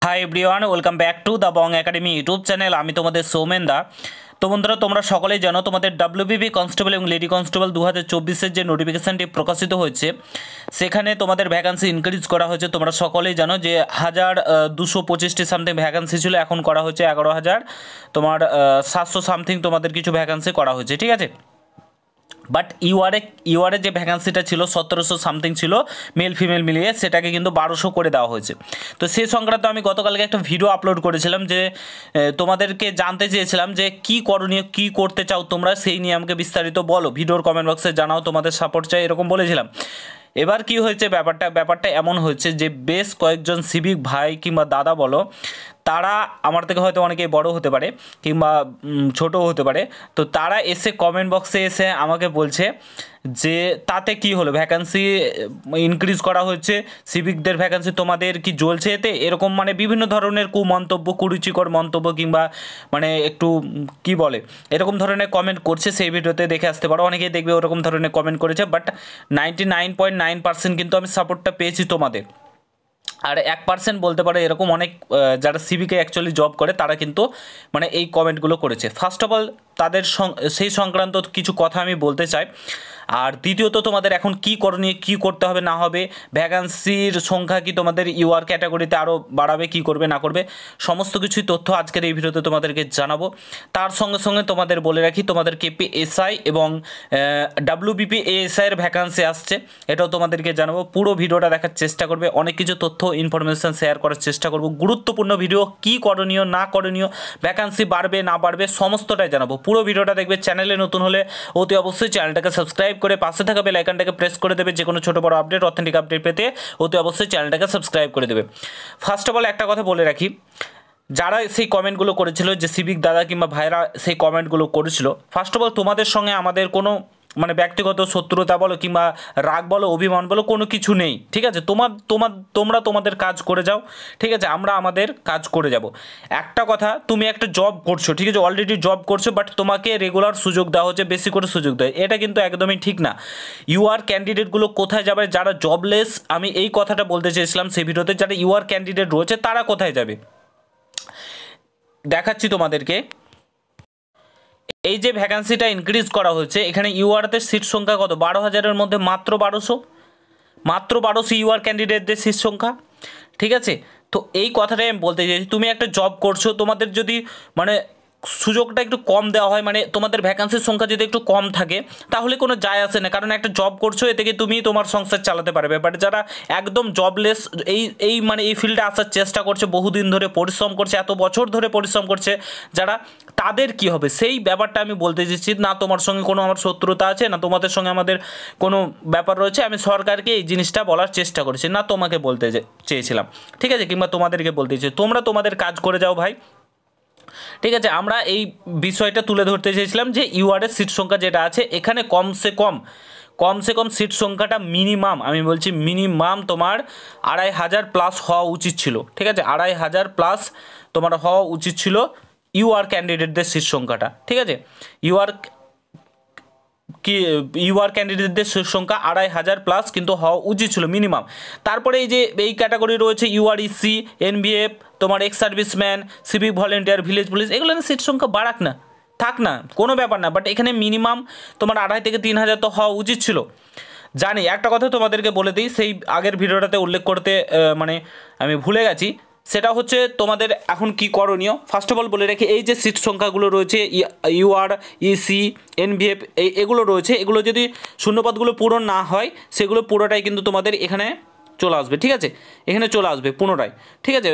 Hi everyone, welcome back to the Bong academy YouTube channel. আমি তোমাদের সৌমেন দা। তো বন্ধুরা, তোমরা সকলেই জানো তোমাদের ডাব্লিউবিপি কনস্টেবল এবং লেডি কনস্টেবল 2024-এর যে নোটিফিকেশানটি প্রকাশিত হয়েছে সেখানে তোমাদের ভ্যাকান্সি ইনক্রিজ করা হয়েছে। তোমরা সকলেই জানো যে 1225টি সামথিং ভ্যাকান্সি ছিল, এখন করা হয়েছে 11,000 তোমার 700 সামথিং তোমাদের কিছু ভ্যাকান্সি করা হয়েছে, ঠিক আছে। বাট ইউআরে যে ভ্যাকান্সিটা ছিল 1700 সামথিং ছিল মেল ফিমেল মিলিয়ে, সেটাকে কিন্তু 1200 করে দেওয়া হয়েছে। তো সেই সংক্রান্ত আমি গতকালকে একটা ভিডিও আপলোড করেছিলাম যে তোমাদেরকে জানতে চেয়েছিলাম যে কী করণীয়, কী করতে চাও তোমরা, সেই নিয়ে আমাকে বিস্তারিত বলো, ভিডিওর কমেন্ট বক্সে জানাও, তোমাদের সাপোর্ট চাই, এরকম বলেছিলাম। এবার কি হয়েছে, ব্যাপারটা এমন হয়েছে যে বেশ কয়েকজন সিভিক ভাই কিংবা দাদা বলো, তারা আমার থেকে হয়তো অনেকেই বড় হতে পারে কিংবা ছোটও হতে পারে, তো তারা এসে কমেন্ট বক্সে এসে আমাকে বলছে যে তাতে কি হলো, ভ্যাকান্সি ইনক্রিজ করা হচ্ছে, সিভিকদের ভ্যাকান্সি তোমাদের কি জ্বলছে এতে, এরকম মানে বিভিন্ন ধরনের কুমন্তব্য, কুরুচিকর মন্তব্য কিংবা মানে একটু কি বলে এরকম ধরনের কমেন্ট করছে। সেই ভিডিওতে দেখে আসতে পারো, অনেকেই দেখবে ওরকম ধরনের কমেন্ট করেছে। বাট 99.9% কিন্তু আমি সাপোর্টটা পেয়েছি তোমাদের। আর 1% বলতে পারো এরকম অনেক যারা সিভিকে অ্যাকচুয়ালি জব করে তারা কিন্তু মানে এই কমেন্টগুলো করেছে। ফার্স্ট অফ অল তাদের সেই সংক্রান্ত কিছু কথা আমি বলতে চাই। আর দ্বিতীয়ত তোমাদের এখন কি করণীয়, কী করতে হবে না হবে, ভ্যাকান্সির সংখ্যা কি তোমাদের ইউআর ক্যাটাগরিতে আরও বাড়াবে, কি করবে না করবে, সমস্ত কিছুই তথ্য আজকের এই ভিডিওতে তোমাদেরকে জানাবো। তার সঙ্গে সঙ্গে তোমাদের বলে রাখি তোমাদের কেপিএসআই এবং ডাব্লিউবিপি এএসআইয়ের ভ্যাকান্সি আসছে, এটাও তোমাদেরকে জানাবো। পুরো ভিডিওটা দেখার চেষ্টা করবে, অনেক কিছু তথ্য ইনফরমেশান শেয়ার করার চেষ্টা করব, গুরুত্বপূর্ণ ভিডিও, কী করণীয় না করণীয়, ভ্যাকান্সি বাড়বে না বাড়বে সমস্তটাই জানাবো। পুরো ভিডিওটা দেখবে। চ্যানেলে নতুন হলে অতি অবশ্যই চ্যানেলটাকে সাবস্ক্রাইব করে পাশে থাকা বেল আইকনটাকে প্রেস করে দেবে, যে কোনো ছোটো বড় আপডেট, অথেন্টিক আপডেট পেতে অতি অবশ্যই চ্যানেলটাকে সাবস্ক্রাইব করে দেবে। ফার্স্ট অফ অল একটা কথা বলে রাখি, যারা সেই কমেন্টগুলো করেছিল, যে সিভিক দাদা কিংবা ভাইরা সেই কমেন্টগুলো করেছিল, ফার্স্ট অফ অল তোমাদের সঙ্গে আমাদের কোনো মানে ব্যক্তিগত শত্রুতা বলো কিংবা রাগ বলো, অভিমান বলো, কোনো কিছু নেই, ঠিক আছে। তোমরা তোমাদের কাজ করে যাও, ঠিক আছে, আমরা আমাদের কাজ করে যাব। একটা কথা, তুমি একটা জব করছো, ঠিক আছে, অলরেডি জব করছো, বাট তোমাকে রেগুলার সুযোগ দেওয়া হচ্ছে, বেশি করে সুযোগ দেয়, এটা কিন্তু একদমই ঠিক না। ইউআর ক্যান্ডিডেটগুলো কোথায় যাবে, যারা জবলেস, আমি এই কথাটা বলতে চেয়েছিলাম সেই ভিডিওতে, যারা ইউআর ক্যান্ডিডেট রয়েছে তারা কোথায় যাবে দেখাচ্ছি তোমাদেরকে। এই যে ভ্যাকান্সিটা ইনক্রিজ করা হয়েছে, এখানে ইউআরতে সিট সংখ্যা কত, 12,000-এর মধ্যে মাত্র 1200 ইউআর ক্যান্ডিডেটদের সিট সংখ্যা, ঠিক আছে। তো এই কথাটাই আমি বলতে চাইছি, তুমি একটা জব করছো, তোমাদের যদি মানে সুযোগটা একটু কম দেওয়া হয়, মানে তোমাদের ভ্যাকান্সির সংখ্যা যদি একটু কম থাকে তাহলে কোনো যায় আসে না, কারণ একটা জব করছো, এ থেকে তুমি তোমার সংসার চালাতে পারবে। বাট যারা একদম জবলেস, মানে এই ফিল্ডে আসার চেষ্টা করছে, বহুদিন ধরে পরিশ্রম করছে, এত বছর ধরে পরিশ্রম করছে যারা, তাদের কি হবে সেই ব্যাপারটা আমি বলতে চাইছি। না তোমার সঙ্গে কোনো আমার শত্রুতা আছে, না তোমাদের সঙ্গে আমাদের কোনো ব্যাপার রয়েছে, আমি সরকারকে এই জিনিসটা বলার চেষ্টা করেছি, না তোমাকে বলতে চেয়েছিলাম, ঠিক আছে, কিংবা তোমাদেরকে বলতে চেয়েছি। তোমরা তোমাদের কাজ করে যাও ভাই, ঠিক আছে। আমরা এই বিষয়টা তুলে ধরতে চেয়েছিলাম যে ইউআরের সিট সংখ্যা যেটা আছে, এখানে কমসে কম সিট সংখ্যাটা মিনিমাম, আমি বলছি মিনিমাম তোমার 2,500 প্লাস হওয়া উচিত ছিল, ঠিক আছে, 2,500 প্লাস তোমার হওয়া উচিত ছিল ইউআর ক্যান্ডিডেটদের সিট সংখ্যাটা, ঠিক আছে। ইউআর ক্যান্ডিডেটদের সংখ্যা 2,500 প্লাস কিন্তু হওয়া উচিত ছিল মিনিমাম। তারপরে এই যে এই ক্যাটাগরি রয়েছে ইউআরইসি, এনভিএফ, তোমার ex serviceman, civic volunteer, village police, এগুলো সিট সংখ্যা বাড়াক না, থাক না, কোনো ব্যাপার না, বাট এখানে মিনিমাম তোমার 2,500 থেকে 3,000 তো হওয়া উচিত ছিল। জানি একটা কথা তোমাদেরকে বলে দিই, সেই আগের ভিডিওটাতে উল্লেখ করতে মানে আমি ভুলে গেছি, সেটা হচ্ছে তোমাদের এখন কি করণীয়। ফার্স্ট অফ অল বলে রেখে, এই যে সিট সংখ্যাগুলো রয়েছে ইউআর, ইসি, এনভিএফ, এগুলো রয়েছে, এগুলো যদি শূন্যপদগুলো পূরণ না হয় সেগুলো পুরোটাই কিন্তু তোমাদের এখানে চলে আসবে, ঠিক আছে, এখানে চলে আসবে পুনরায়, ঠিক আছে,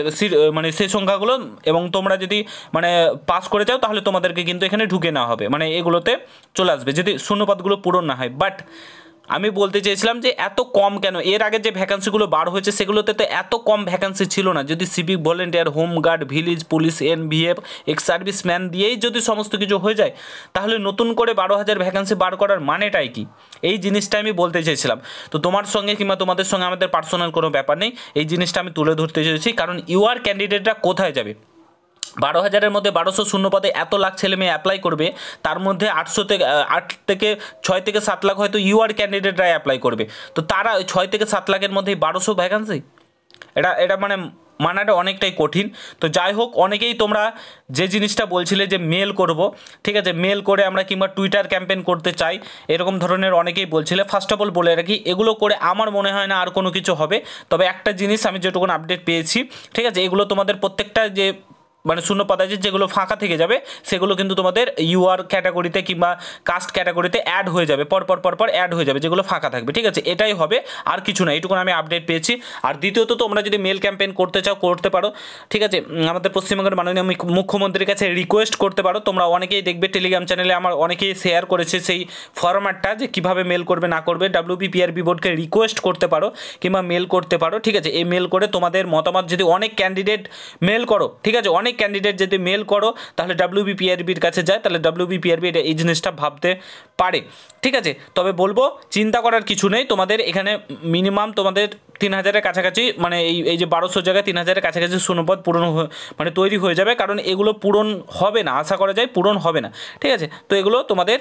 মানে সেই সংখ্যাগুলো, এবং তোমরা যদি মানে পাস করে যাও তাহলে তোমাদেরকে কিন্তু এখানে ঢুকে নেওয়া হবে, মানে এগুলোতে চলে আসবে যদি শূন্যপদগুলো পূরণ না হয়। বাট আমি বলতে চেয়েছিলাম যে এত কম কেন, এর আগে যে ভ্যাকান্সিগুলো বার হয়েছে সেগুলোতে তো এত কম ভ্যাকান্সি ছিল না। যদি civic volunteer, home guard, village police, NVF, ex serviceman দিয়েই যদি সমস্ত কিছু হয়ে যায়, তাহলে নতুন করে 12,000 ভ্যাকান্সি বার করার মানেটাই কি, এই জিনিসটা আমি বলতে চেয়েছিলাম। তো তোমার সঙ্গে কিংবা তোমাদের সঙ্গে আমাদের পার্সোনাল কোনো ব্যাপার নেই, এই জিনিসটা আমি তুলে ধরতে চেয়েছি, কারণ ইউআর ক্যান্ডিডেটরা কোথায় যাবে, 12,000-এর মধ্যে 1200 শূন্যপদে এত লাখ ছেলে মেয়ে অ্যাপ্লাই করবে, তার মধ্যে 6 থেকে 7 লাখ হয়তো ইউআর ক্যান্ডিডেটরাই অ্যাপ্লাই করবে। তো তারা 6 থেকে 7 লাখের মধ্যে 1200 ভ্যাকান্সি, এটা মানে মানাটা অনেকটাই কঠিন। তো যাই হোক, অনেকেই তোমরা যে জিনিসটা বলছিলে যে মেল করব, ঠিক আছে, মেল করে আমরা কিংবা টুইটার ক্যাম্পেইন করতে চাই, এরকম ধরনের অনেকেই বলছিলে। ফার্স্ট অফ অল বলে রাখি, এগুলো করে আমার মনে হয় না আর কোনো কিছু হবে। তবে একটা জিনিস আমি যেটুকুন আপডেট পেয়েছি, ঠিক আছে, এগুলো তোমাদের প্রত্যেকটা যে মানে শূন্য পদে যেগুলো ফাঁকা থেকে যাবে সেগুলো কিন্তু তোমাদের ইউআর ক্যাটাগরিতে কিংবা কাস্ট ক্যাটাগরিতে অ্যাড হয়ে যাবে, পরপর অ্যাড হয়ে যাবে যেগুলো ফাঁকা থাকবে, ঠিক আছে, এটাই হবে, আর কিছু না। এইটুকুন আমি আপডেট পেয়েছি। আর দ্বিতীয়ত, তোমরা যদি মেল ক্যাম্পেইন করতে চাও করতে পারো, ঠিক আছে, আমাদের পশ্চিমবঙ্গের মাননীয় মুখ্যমন্ত্রীর কাছে রিকোয়েস্ট করতে পারো। তোমরা অনেকেই দেখবে টেলিগ্রাম চ্যানেলে আমার অনেকেই শেয়ার করেছে সেই ফরম্যাটটা, যে কীভাবে মেল করবে না করবে। WPPRB বোর্ডকে রিকোয়েস্ট করতে পারো কিংবা মেল করতে পারো, ঠিক আছে। এই মেল করে তোমাদের মতামত, যদি অনেক ক্যান্ডিডেট মেল করো, ঠিক আছে, অনেক ক্যান্ডিডেট যদি মেল করো তাহলে WPPRBর কাছে যায়, তাহলে WPPRB এই জিনিসটা ভাবতে পারে, ঠিক আছে। তবে বলবো চিন্তা করার কিছু নেই, তোমাদের এখানে মিনিমাম তোমাদের 3000-এর কাছাকাছি, মানে এই যে 1200 জায়গায় 3000-এর কাছাকাছি শূন্যপদ পূরণ মানে তৈরি হয়ে যাবে, কারণ এগুলো পূরণ হবে না, আশা করা যায় পূরণ হবে না, ঠিক আছে। তো এগুলো তোমাদের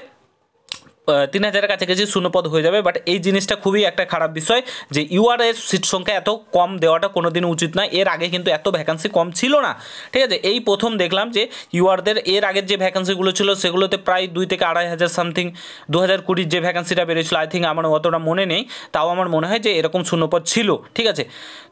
3000-এর কাছাকাছি শূন্যপদ হয়ে যাবে। বাট এই জিনিসটা খুবই একটা খারাপ বিষয় যে ইউআর-এর সিট সংখ্যা এত কম দেওয়াটা কোনোদিন উচিত নয়। এর আগে কিন্তু এত ভ্যাকান্সি কম ছিল না, ঠিক আছে। এই প্রথম দেখলাম যে ইউআরদের এর আগের যে ভ্যাকান্সিগুলো ছিল সেগুলোতে প্রায় 2 থেকে 2500 সামথিং, 2020 যে ভ্যাকান্সিটা বেরিয়েছিল, আই থিঙ্ক, আমার অতটা মনে নেই, তাও আমার মনে হয় যে এরকম শূন্যপদ ছিল, ঠিক আছে।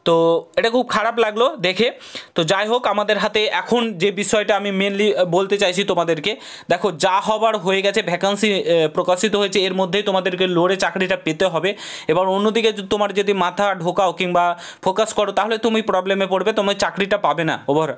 তো এটা খুব খারাপ লাগলো দেখে। তো যাই হোক, আমাদের হাতে এখন যে বিষয়টা আমি মেনলি বলতে চাইছি তোমাদেরকে, দেখো যা হবার হয়ে গেছে, ভ্যাকান্সি প্রকাশিত হয়েছে, এর মধ্যেই তোমাদেরকে লড়ে চাকরিটা পেতে হবে। এবার অন্যদিকে তোমার যদি মাথা ঢোকাও কিংবা ফোকাস করো তাহলে তুমি প্রবলেমে পড়বে, তুমি চাকরিটা পাবে না ওভার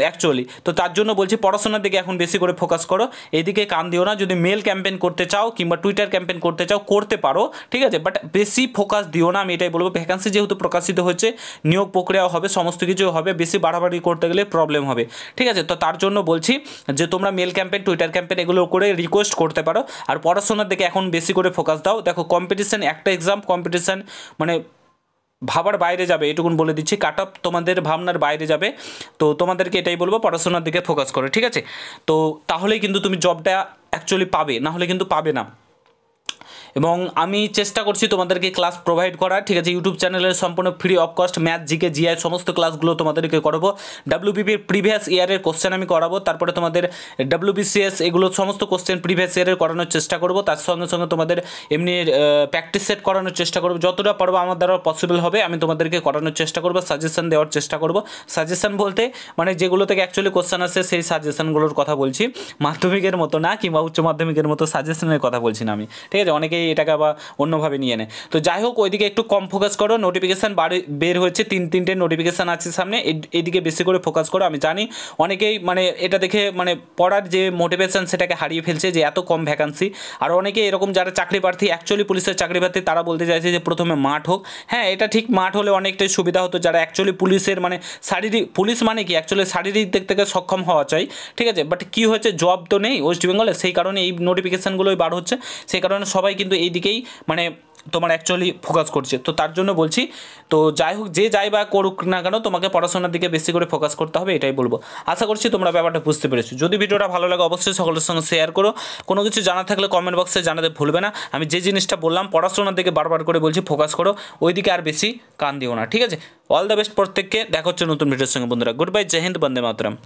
অ্যাকচুয়ালি। তো তার জন্য বলছি পড়াশোনার দিকে এখন বেশি করে ফোকাস করো, এইদিকে কান দিও না। যদি মেল ক্যাম্পেইন করতে চাও কিংবা টুইটার ক্যাম্পেইন করতে চাও করতে পারো, ঠিক আছে, বাট বেশি ফোকাস দিও না, আমি এটাই বলবো। ভ্যাকান্সি যেহেতু প্রকাশিত হচ্ছে, নিয়োগ প্রক্রিয়াও হবে, সমস্ত কিছু হবে, বেশি বাড়াবাড়ি করতে গেলে প্রবলেম হবে, ঠিক আছে। তো তার জন্য বলছি যে তোমরা মেল ক্যাম্পেইন টুইটার ক্যাম্পেইন এগুলো করে রিকোয়েস্ট করতে পারো, আর পড়াশোনার দিকে এখন বেশি করে ফোকাস দাও। দেখো কম্পিটিশান, একটা এক্সাম কম্পিটিশান মানে ভাবার বাইরে যাবে, এটুকুন বলে দিচ্ছি, কাট অফ তোমাদের ভাবনার বাইরে যাবে। তো তোমাদেরকে এটাই বলবো, পড়াশোনার দিকে ফোকাস করো, ঠিক আছে। তো তাহলেই কিন্তু তুমি জবটা অ্যাকচুয়ালি পাবে, না হলে কিন্তু পাবে না। এবং আমি চেষ্টা করছি তোমাদেরকে ক্লাস প্রোভাইড করা, ঠিক আছে। ইউটিউব চ্যানেলের সম্পূর্ণ free of cost math, GK, GI সমস্ত ক্লাসগুলো তোমাদেরকে করাবো। WBPর প্রিভিয়াস ইয়ারের কোশ্চেন আমি করাবো, তারপরে তোমাদের WBCS এগুলো সমস্ত কোশ্চেন প্রিভিয়াস ইয়ারের করানোর চেষ্টা করব। তার সঙ্গে সঙ্গে তোমাদের এমনি প্র্যাকটিস সেট করানোর চেষ্টা করব, যতটা পারবো আমার দ্বারা পসিবল হবে আমি তোমাদেরকে করানোর চেষ্টা করব, সাজেশন দেওয়ার চেষ্টা করব। সাজেশন বলতে মানে যেগুলো থেকে অ্যাকচুয়ালি কোশ্চেন আসে সেই সাজেশনগুলোর কথা বলছি, মাধ্যমিকের মতো না কিংবা উচ্চ মাধ্যমিকের মতো সাজেশনের কথা বলছি না আমি, ঠিক আছে। অনেকেই এটাকে আবার অন্যভাবে নিয়ে নেয়। তো যাই হোক, ওইদিকে একটু কম ফোকাস করো। নোটিফিকেশান বের হয়েছে, তিনটে নোটিফিকেশান আছে সামনে, এইদিকে বেশি করে ফোকাস করো। আমি জানি অনেকেই মানে এটা দেখে মানে পড়ার যে মোটিভেশন সেটাকে হারিয়ে ফেলছে যে এত কম ভ্যাকান্সি। আর অনেকে এরকম যারা চাকরি প্রার্থী, অ্যাকচুয়ালি পুলিশের চাকরি প্রার্থী, তারা বলতে চাইছে যে প্রথমে মাঠ হোক। হ্যাঁ, এটা ঠিক, মাঠ হলে অনেকটাই সুবিধা হতো। যারা অ্যাকচুয়ালি পুলিশের মানে শারীরিক, পুলিশ মানে কি অ্যাকচুয়ালি শারীরিক দিক থেকে সক্ষম হওয়া চাই, ঠিক আছে। বাট কী হয়েছে, জব তো নেই ওয়েস্ট বেঙ্গলে, সেই কারণে এই নোটিফিকেশানগুলোই বার হচ্ছে, সেই কারণে সবাই কিন্তু এই দিকেই মানে তোমার অ্যাকচুয়ালি ফোকাস করছে। তো তার জন্য বলছি, তো যাই হোক, যে যাই বা করুক না কেন, তোমাকে পড়াশোনার দিকে বেশি করে ফোকাস করতে হবে, এটাই বলবো। আশা করছি তোমরা ব্যাপারটা বুঝতে পেরেছো। যদি ভিডিওটা ভালো লাগে অবশ্যই সকলের সঙ্গে শেয়ার করো। কোনো কিছু জানা থাকলে কমেন্ট বক্সে জানাতে ভুলবে না। আমি যে জিনিসটা বললাম পড়াশোনার দিকে বারবার করে বলছি ফোকাস করো, ওই দিকে আর বেশি কান দিও না, ঠিক আছে। অল দ্য বেস্ট প্রত্যেককে, দেখা হচ্ছে নতুন ভিডিওর সঙ্গে বন্ধুরা। গুড বাই, জয় হিন্দ, বন্দে মাতরম।